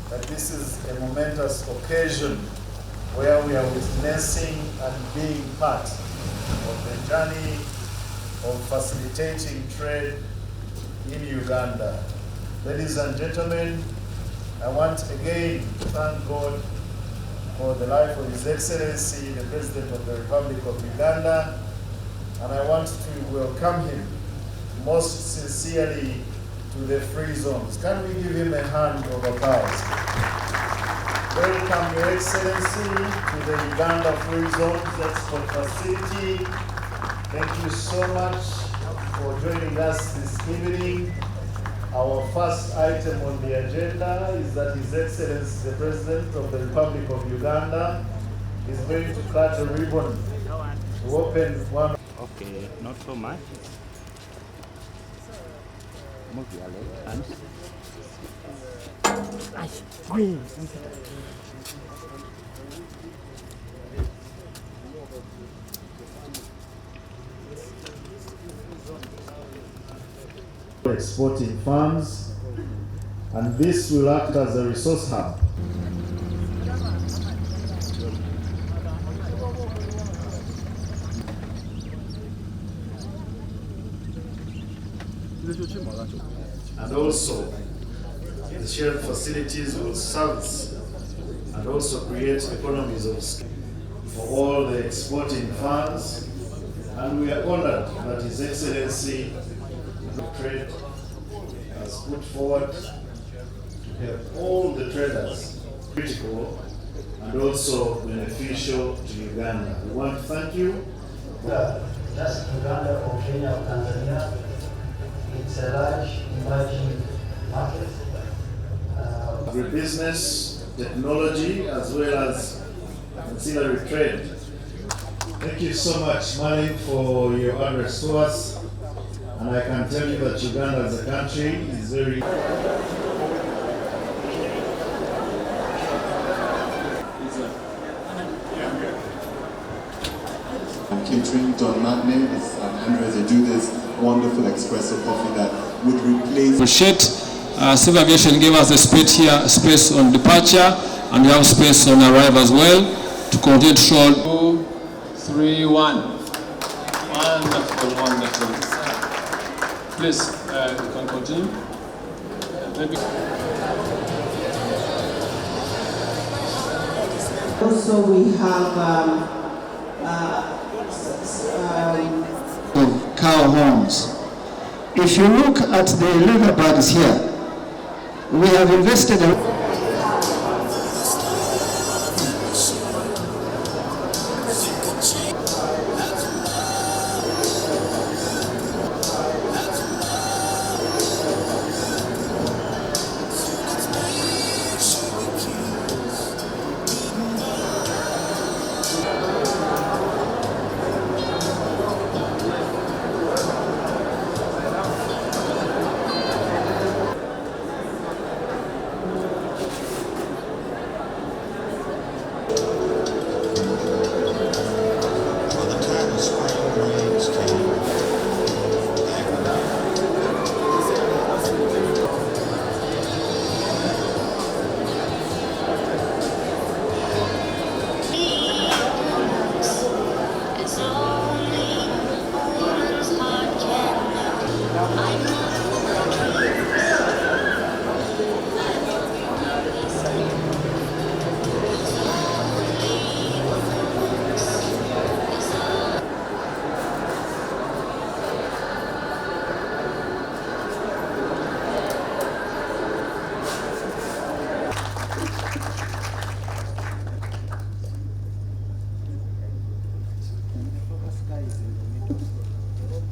that this is a momentous occasion where we are witnessing and being part of the journey of facilitating trade in Uganda. Ladies and gentlemen, I want again to thank God for the life of His Excellency, the President of the Republic of Uganda, and I want to welcome him most sincerely to the free zones. Can we give him a hand of applause? Welcome, Your Excellency, to the Uganda Free Zones Export Facility. Thank you so much for joining us this evening. Our first item on the agenda is that His Excellency, the President of the Republic of Uganda, is going to cut a ribbon to open one. Okay, not so much. Move your leg, hands. Exporting farms, and this will act as a resource hub. And also, the shared facilities will service and also create economies of scale for all the exporting firms. And we are honored that His Excellency the Trade has put forward to help all the traders critical and also beneficial to Uganda. We want to thank you. Just Uganda or Kenya or Tanzania. It's a large emerging market. Agribusiness, technology, as well as ancillary trade. Thank you so much, Mali, for your address to us. And I can tell you that Uganda as a country is very... Catering, Don Magnus and Andres, they do this wonderful espresso coffee that would replace... Appreciate Civil Aviation gave us the space here, space on departure, and we have space on arrival as well to continue to show. 2, 3, 1. Wonderful, wonderful. Please, you can continue. Also, we have cow horns. If you look at the leather bags here, we have invested in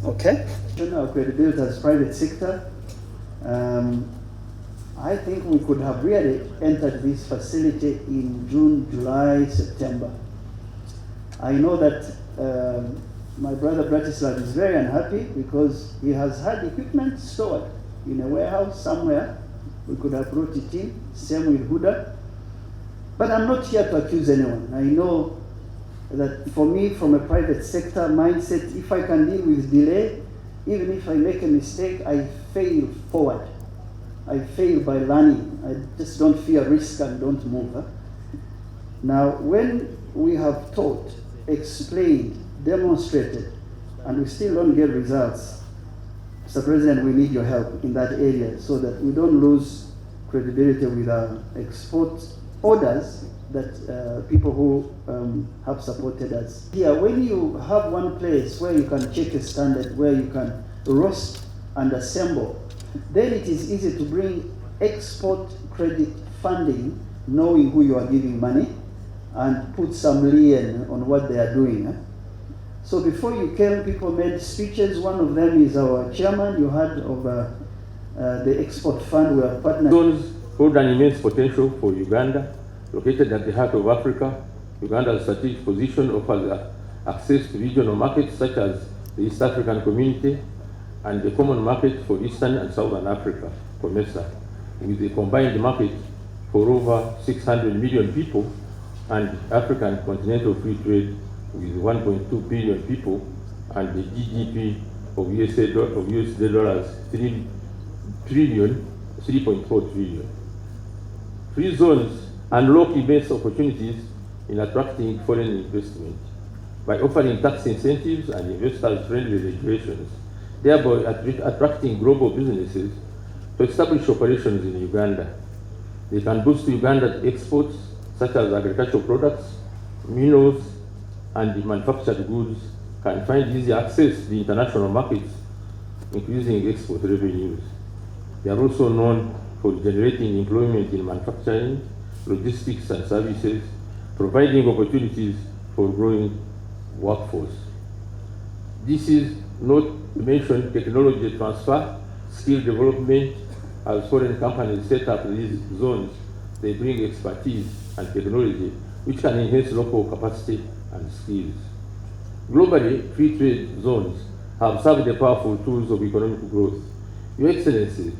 okay. Our credibility as private sector, I think we could have really entered this facility in June, July, September. I know that my brother Bratislav is very unhappy because he has had equipment stored in a warehouse somewhere. We could have brought it in, same with Huda. But I'm not here to accuse anyone. I know that for me, from a private sector mindset, if I can deal with delay, even if I make a mistake, I fail forward. I fail by learning. I just don't fear risk and don't move. Now, when we have taught, explained, demonstrated, and we still don't get results, Mr. President, we need your help in that area so that we don't lose credibility with our export orders that people who have supported us. Here, when you have one place where you can check a standard, where you can roast and assemble, then it is easy to bring export credit funding, knowing who you are giving money, and put some lien on what they are doing. So before you came, people made speeches. One of them is our chairman. You heard of the export fund. We are partners. Zones hold an immense potential for Uganda. Located at the heart of Africa, Uganda's strategic position offers access to regional markets such as the East African Community and the Common Market for Eastern and Southern Africa, COMESA, with a combined market for over 600 million people and African continental free trade with 1.2 billion people and the GDP of USD dollars 3.4 trillion. Free zones unlock immense opportunities in attracting foreign investment by offering tax incentives and investors-friendly regulations, thereby attracting global businesses to establish operations in Uganda. They can boost Uganda's exports such as agricultural products, minerals, and manufactured goods can find easy access to the international markets, increasing export revenues. They are also known for generating employment in manufacturing, logistics and services, providing opportunities for growing workforce. This is not to mention technology transfer, skill development. As foreign companies set up these zones, they bring expertise and technology which can enhance local capacity and skills. Globally, free trade zones have served as powerful tools of economic growth. Your Excellency,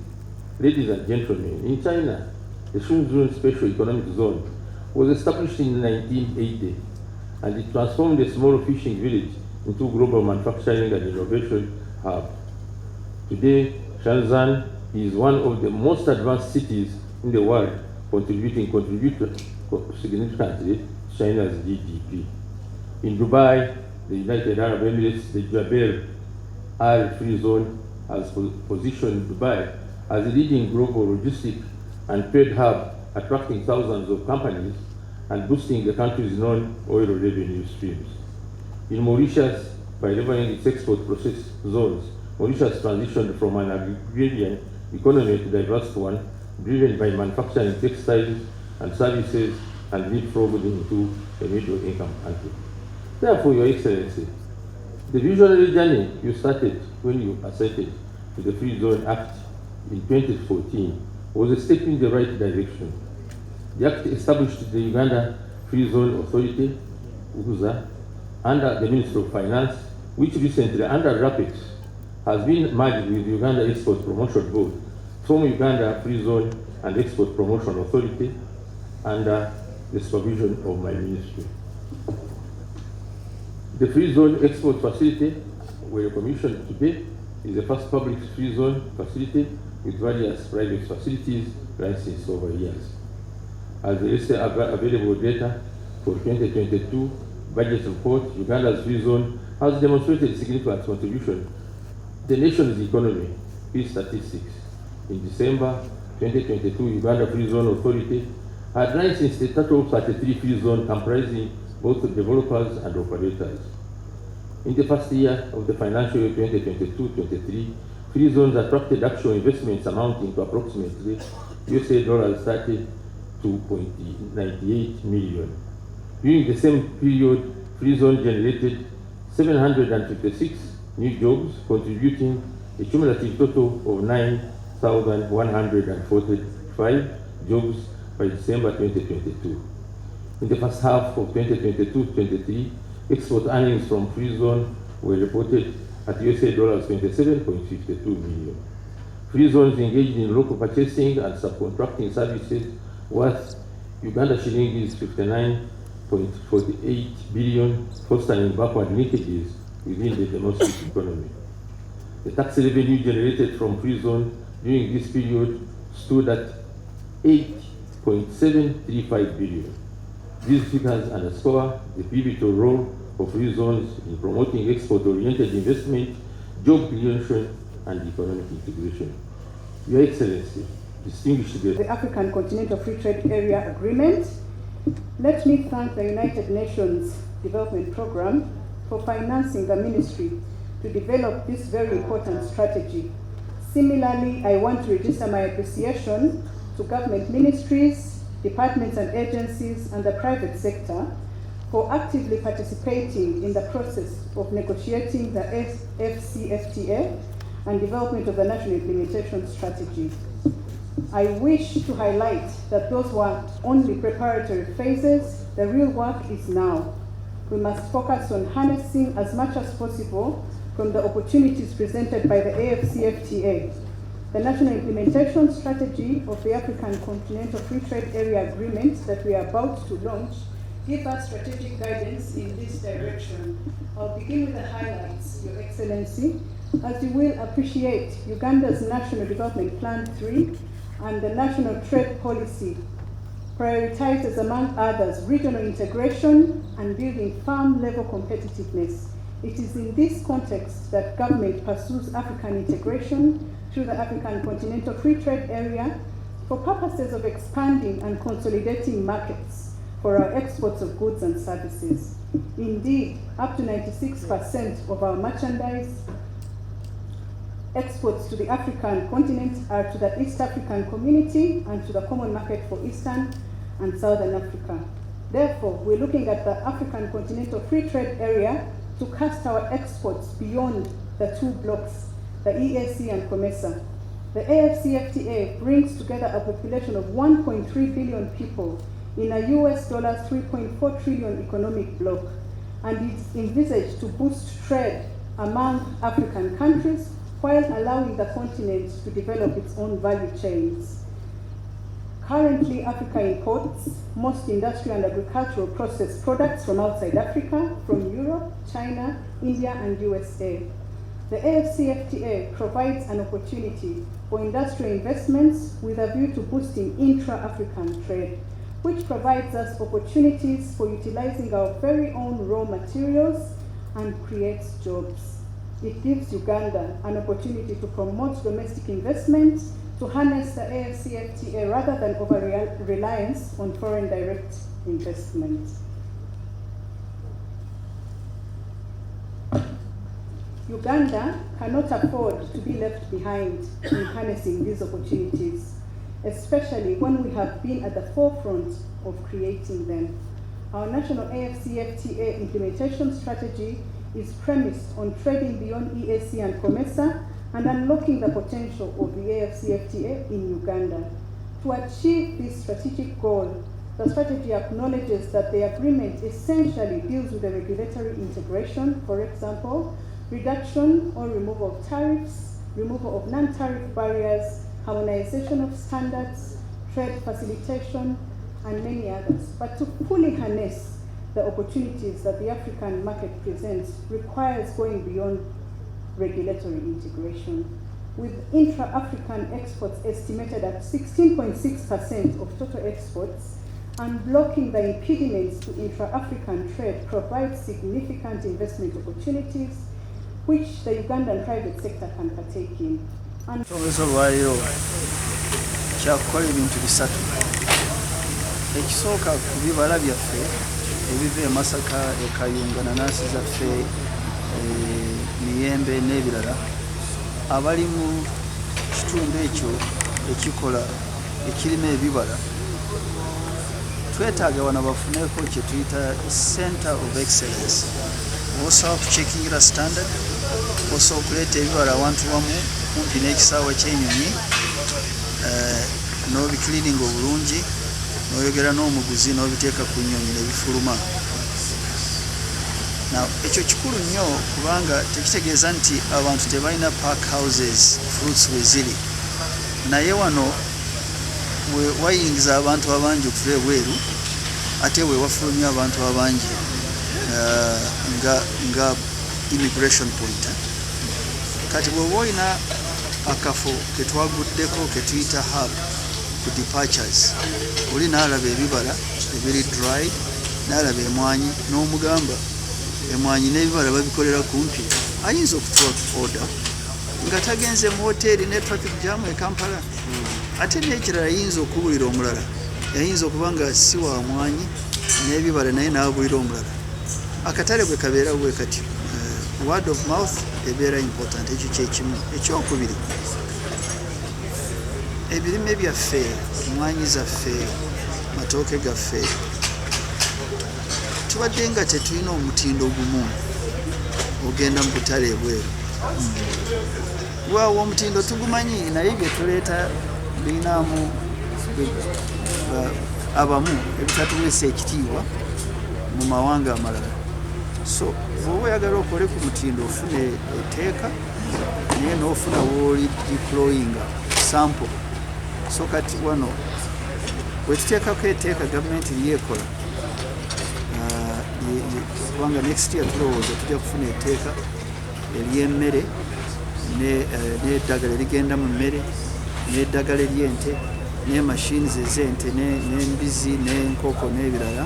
ladies and gentlemen, in China, the Shenzhen Special Economic Zone was established in 1980, and it transformed a small fishing village into a global manufacturing and innovation hub. Today, Shenzhen is one of the most advanced cities in the world, contributing significantly to China's GDP. In Dubai, the United Arab Emirates, the Jebel Al Free Zone has positioned Dubai as a leading global logistic and trade hub, attracting thousands of companies and boosting the country's non-oil revenue streams. In Mauritius, by leveraging its export process zones, Mauritius transitioned from an agrarian economy to a diverse one, driven by manufacturing textiles and services and leapfrogged into a middle-income country. Therefore, Your Excellency, the visionary journey you started when you assented to the Free Zone Act in 2014 was a step in the right direction. The Act established the Uganda Free Zone Authority, UGUZA, under the Ministry of Finance, which recently, under RAPEX, has been merged with Uganda Export Promotion Board from Uganda Free Zone and Export Promotion Authority under the supervision of my ministry. The Free Zone Export Facility, we are commissioned today, is the first public free zone facility with various private facilities licensed over years. As the recent available data for 2022 budget report, Uganda's free zone has demonstrated significant contribution to the nation's economy. These statistics. In December 2022, Uganda Free Zone Authority had licensed a total of 33 free zones comprising both developers and operators. In the first year of the financial year 2022-23, free zones attracted actual investments amounting to approximately $30.98 million. During the same period, free zone generated 756 new jobs, contributing a cumulative total of 9,145 jobs by December 2022. In the first half of 2022-23, export earnings from free zone were reported at $27.52 million. Free zones engaged in local purchasing and subcontracting services worth Uganda shillings 59.48 billion, fostering backward linkages within the domestic economy. The tax revenue generated from free zone during this period stood at 8.735 billion. These figures underscore the pivotal role of free zones in promoting export-oriented investment, job creation, and economic integration. Your Excellency, distinguished guests. The African Continental Free Trade Area Agreement. Let me thank the United Nations Development Programme for financing the ministry to develop this very important strategy. Similarly, I want to register my appreciation to government ministries, departments and agencies, and the private sector for actively participating in the process of negotiating the FCFTA and development of the National Implementation Strategy. I wish to highlight that those were only preparatory phases. The real work is now. We must focus on harnessing as much as possible from the opportunities presented by the AFCFTA. The National Implementation Strategy of the African Continental Free Trade Area Agreement that we are about to launch give us strategic guidance in this direction. I'll begin with the highlights, Your Excellency. As you will appreciate, Uganda's National Development Plan 3 and the National Trade Policy prioritizes, among others, regional integration and building farm-level competitiveness. It is in this context that government pursues African integration through the African Continental Free Trade Area for purposes of expanding and consolidating markets for our exports of goods and services. Indeed, up to 96% of our merchandise exports to the African continent are to the East African community and to the common market for Eastern and Southern Africa. Therefore, we're looking at the African Continental Free Trade Area to cast our exports beyond the two blocks, the EAC and COMESA. The AFCFTA brings together a population of 1.3 billion people in a US $3.4 trillion economic bloc, and it's envisaged to boost trade among African countries while allowing the continent to develop its own value chains. Currently, Africa imports most industrial and agricultural processed products from outside Africa, from Europe, China, India, and USA. The AFCFTA provides an opportunity for industrial investments with a view to boosting intra-African trade, which provides us opportunities for utilizing our very own raw materials and creates jobs. It gives Uganda an opportunity to promote domestic investment, to harness the AFCFTA rather than over-reliance on foreign direct investment. Uganda cannot afford to be left behind in harnessing these opportunities, especially when we have been at the forefront of creating them. Our national AFCFTA implementation strategy is premised on trading beyond EAC and COMESA and unlocking the potential of the AFCFTA in Uganda. To achieve this strategic goal, the strategy acknowledges that the agreement essentially deals with the regulatory integration, for example, reduction or removal of tariffs, removal of non-tariff barriers, harmonization of standards, trade facilitation, and many others. But to fully harness the opportunities that the African market presents requires going beyond regulatory integration. With intra-African exports estimated at 16.6% of total exports, unblocking the impediments to intra-African trade provides significant investment opportunities which the Ugandan private sector can partake in. kyakukola ebintu bisatu. Ekisooka ku bibala byaffe ebiva e Masaka, e Kayunga, nanasi zaffe, miyembe n'ebirala, abali mu kitundu ekyo ekikola ekirima ebibala twetaaga wano bafuneko kye tuyita Center of Excellence. Osobola kucekingira standard, osobola okuleeta ebibala awantu wamu kumpi n'ekisaawe ky'ennyonyi, n'obikilininga obulungi, n'oyogera n'omuguzi n'obiteeka ku nnyonyi n'ebifuluma. Ekyo kikulu nnyo kubanga tekitegeeza nti abantu tebalina park houses fruits we ziri, naye wano wayingiza abantu abangi okuva ebweru ate wewafulumya abantu abangi nga immigration point. Kati bw'oba olina akafo ketwaguddeko ketuyita hub ku departures, oli n'alaba ebibala ebiri dry, n'alaba emwanyi n'omugamba emwanyi n'ebibala babikolera kumpi, ayinza okutuwa order nga tagenze mu hoteeri ne traffic jam e Kampala. Ate n'ekirala yinza okubulira omulala, yayinza okuba nga si wa mwanyi n'ebibala naye n'abulira omulala. Akatale bwe kabeera bwe kati, word of mouth ebeera important. Ekyo kyekimu. Ekyokubiri, ebirime byaffe, mwanyi zaffe, matooke gaffe, tubadde nga tetulina omutindo gumu ogenda mu butale ebweru. Waawo omutindo tugumanyi, naye bye tuleeta birinaamu abamu ebitatuweesa ekitiibwa mu mawanga amalala. So bw'oba oyagala okole ku mutindo ofune etteeka naye n'ofuna w'oli deployinga sample. So kati wano bwe tuteekako etteeka gavumenti lyekola, kubanga next year tulowooza tujja kufuna etteeka ery'emmere n'eddagala erigenda mu mmere n'eddagala ery'ente ne machines ez'ente n'embizi n'enkoko n'ebirala.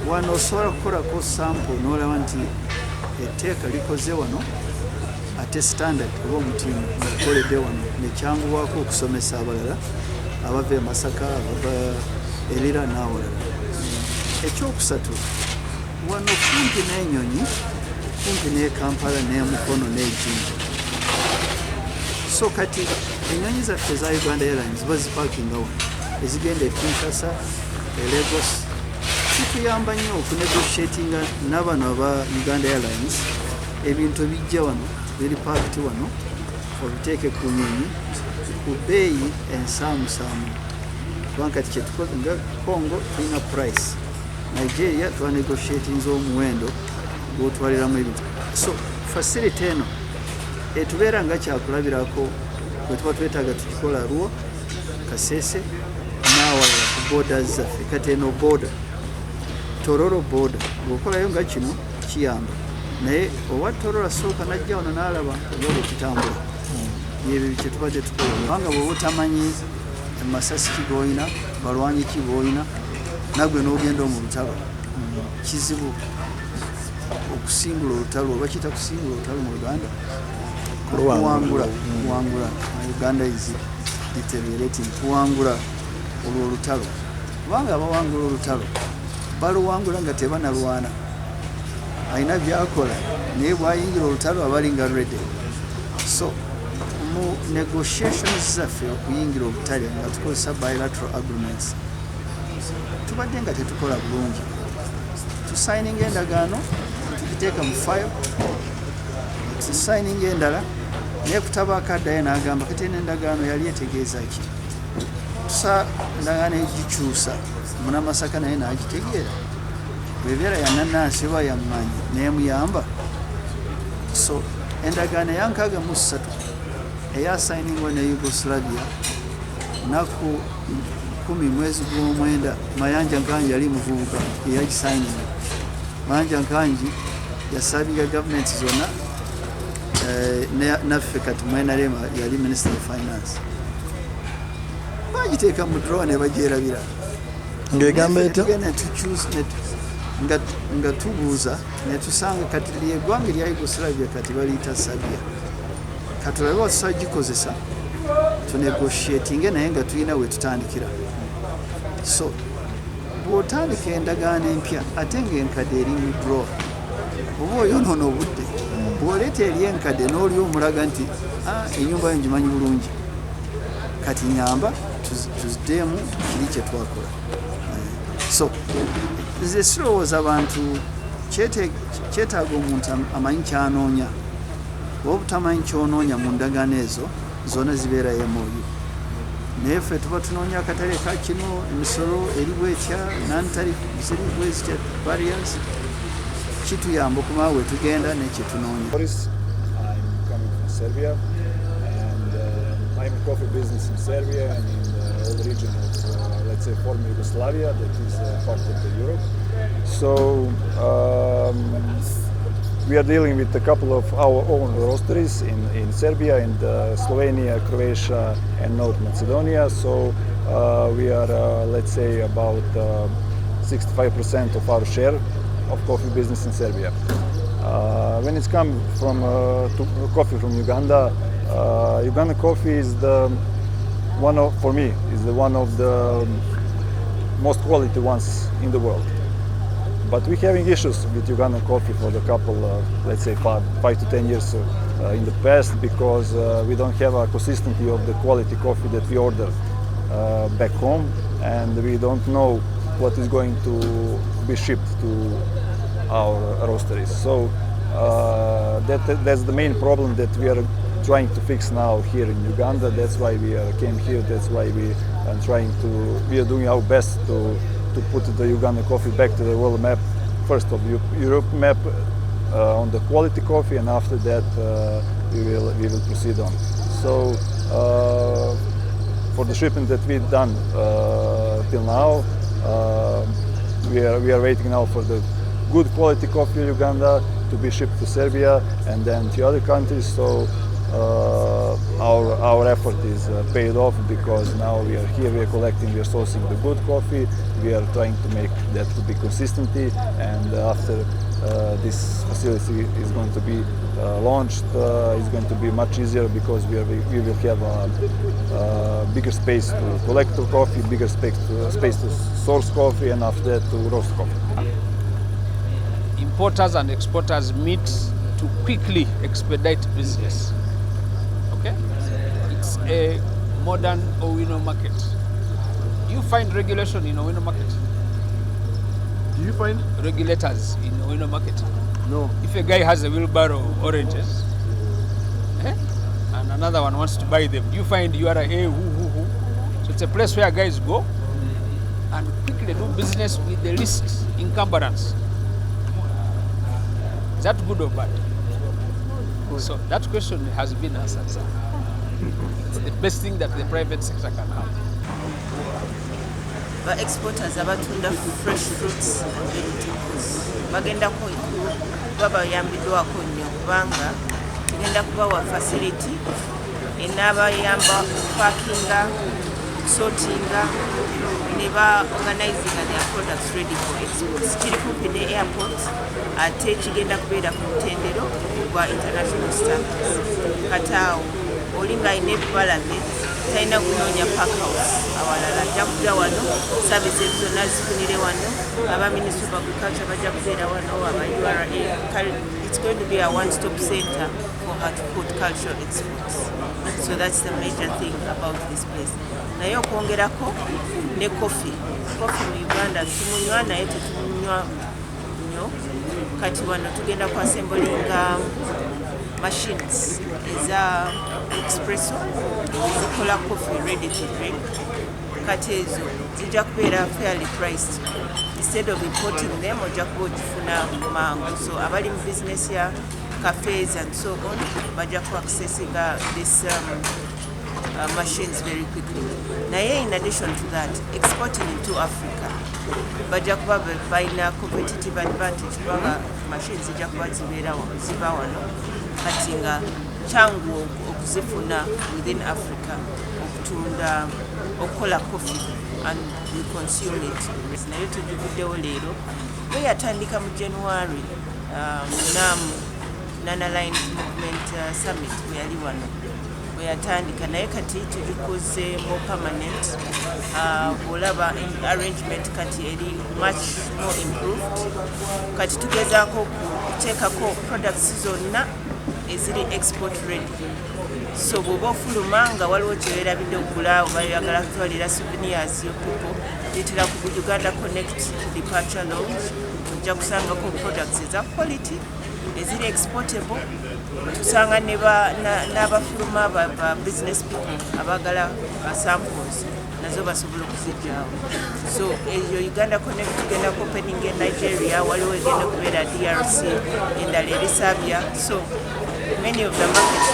Wano osobola kukolako sample n'olaba nti etteeka likoze wano ate standard oba omutindo gukoledde wano, nekyanguwaako okusomesa abalala abava e Masaka, abava erira n'awalala. Ekyokusatu, wano kumpi n'Enyonyi, kumpi n'e Kampala n'Emukono n'Ejjinja. So kati ennyonyi zaffe za Uganda Airlines bazipakinga wano, ezigenda e Kinshasa, e Lagos. Kituyamba nnyo okunegotiatinga n'abano aba Uganda Airlines, ebintu bijja wano biri paakiti wano obiteeke ku nnyonyi ku bbeeyi ensaamusaamu. Kubanga kati kyetukoze nga Congo tulina price, Nigeria twanegotiatinze omuwendo gw'otwaliramu ebintu. So facility eno etubeera nga kyakulabirako bwe tuba twetaaga tukikola Arua, Kasese n'awalala ku borders zaffe. Kati eno border Tororo border bw'okolayo nga kino kiyamba, naye owa Tororo asooka najja wano n'alaba nga bwe kitambula. Ebyo kye tubadde tukola. Kubanga bw'oba otamanyi masasi ki g'olina, balwanyi ki b'olina, nagwe n'ogenda mu lutalo, kizibu okusingula olutalo. Oba kita kusingula olutalo mu Uganda, kuwangula Uganda is deteriorating, kuwangula olwo olutalo. Kubanga abawangula olutalo baluwangula nga tebanalwana, alina byakola naye bwayingira olutalo abalinga ready. So mu negotiations zaffe okuyingira obutale nga tukozesa bilateral agreements, tubadde nga tetukola bulungi. Tusayininga endagaano tugiteeka mu file, tusayininga endala naye kutabaako addayo n'agamba kati eno endagaano yali etegeeza ki. Tusa endagaano egikyusa Munamasaka naye n'agitegeera, bwebeera yanannaasi oba yammanyi neemuyamba. So endagaano eya 63 eyasayiningwa ne Yugoslavia naku 10 mwezi gw'omwenda, Mayanja Nkanji yali muvubuka eyagisayininga. Mayanja Nkanji yasabira gavumenti zonna, naffe kati NRM yali Minister of Finance. Bagiteeka mu drawer ne bagyerabira ng'egamba etya nga tubuuza ne tusanga kati ly'eggwanga erya Yugoslavia kati baliyita Serbia. Katulabe watusobola gikozesa tunegotiatinge naye nga tulina we tutandikira. So bw'otandika endagaano empya ate ng'enkadde eri mu drawer, oba oyonoona obudde, bw'oleeta eri enkadde n'oli omulaga nti ennyumba yo ngimanyi bulungi, kati nyamba tuziddeemu kiri kye twakola. So nze sirowooza abantu kyetaaga omuntu amanyi kyanoonya, oba obutamanyi kyonoonya mu ndagaano ezo zonna zibeerayo emwoyo. Naye ffe tuba tunoonya akatale ka kino, emisolo eri bwetya, non-tariff ziri bwe zitya, barriers, kituyamba okumala we tugenda n'ekyetunoonya. I'm coming from Serbia and I'm a coffee business in Serbia and in the whole region of, let's say, former Yugoslavia, that is part of the Europe. So we are dealing with a couple of our own roasteries in Serbia, and Slovenia, Croatia, and North Macedonia. So we are, let's say, about 65% of our share of coffee business in Serbia. When it's come from to coffee from Uganda, Uganda coffee is one of the most quality ones in the world. But we're having issues with Ugandan coffee for the couple, let's say 5 to 10 years in the past, because we don't have a consistency of the quality coffee that we order back home, and we don't know what is going to be shipped to our roasteries. So that's the main problem that we are trying to fix now here in Uganda. That's why we came here. That's why we are doing our best to put the Ugandan coffee back to the world map, first of Europe map on the quality coffee, and after that we will proceed on. So for the shipment that we've done till now, we are waiting now for the good quality coffee in Uganda to be shipped to Serbia and then to other countries. So our effort is paid off, because now we are here, we are collecting, we are sourcing the good coffee, we are trying to make that to be consistency, and after this facility is going to be launched, it's going to be much easier, because we will have a bigger space to collect the coffee, bigger space to source coffee, and after that to roast coffee. Importers and exporters meet to quickly expedite business. Okay? It's a modern Owino market. Do you find regulation in Owino market? Do you find regulators in Owino market? No. If a guy has a wheelbarrow of oranges, and another one wants to buy them, do you find you are who? So it's a place where guys go and quickly do business with the least encumbrance. Is that good or bad? So that question has been answered, sir. It's the best thing that the private sector can have. But exporters abatunda fresh fruits and vegetables bagendako babayambidwako nnyo kubanga tugenda kubawa facility enabayamba parkinga, sortinga, ne ba organizing their products ready for exports. Kiri kumpi ne airport ate kigenda kubeera ku mutendero gwa international standards. Kataawo olinga ine ebibalabe talina kunoonya park house awalala, ajja kujja wano, services zonna zifunire wano, aba Ministry of Agriculture bajja kubeera wano, aba URA. It's going to be a one-stop center for horticultural exports. So that's the major thing about this place. Naye okwongerako ne coffee mu Uganda tumunywa naye tetumunywa nnyo. Kati wano tugenda ku assemblinga machines eza espresso zikola coffee ready to drink. Kati ezo zijja kubeera fairly priced. Instead of importing them, ojja kuba ogifuna mangu. So abali mu business ya cafes and so on bajja ku accessing this machines very quickly. Naye in addition to that, exporting into Africa bajja kuba balina competitive advantage kubanga machines zijja kuba ziba wano, kati nga kyangu okuzifuna within Africa okutunda okukola coffee and we consume it. Naye tujjukiddewo leero we yatandika mu January Nana Line Movement Summit we yali wano we yatandika, naye kati tugikoze more permanent. Olaba arrangement kati eri much more improved. Kati tugezaako kuteekako products zonna eziri export ready. So bw'oba ofuluma nga waliwo kyeweerabidde okugula oba oyagala kutwalira souvenirs y'okuko, yitira ku Uganda Connect Departure Lounge, ojja kusangako products eza quality eziri exportable. Tusanga n'abafuluma ba business people abagala samples nazo basobola okuzijjaawo. So eyo Uganda Connect tugenda ku opening in Nigeria, waliwo egenda kubeera DRC, endala eri Serbia. So many of the markets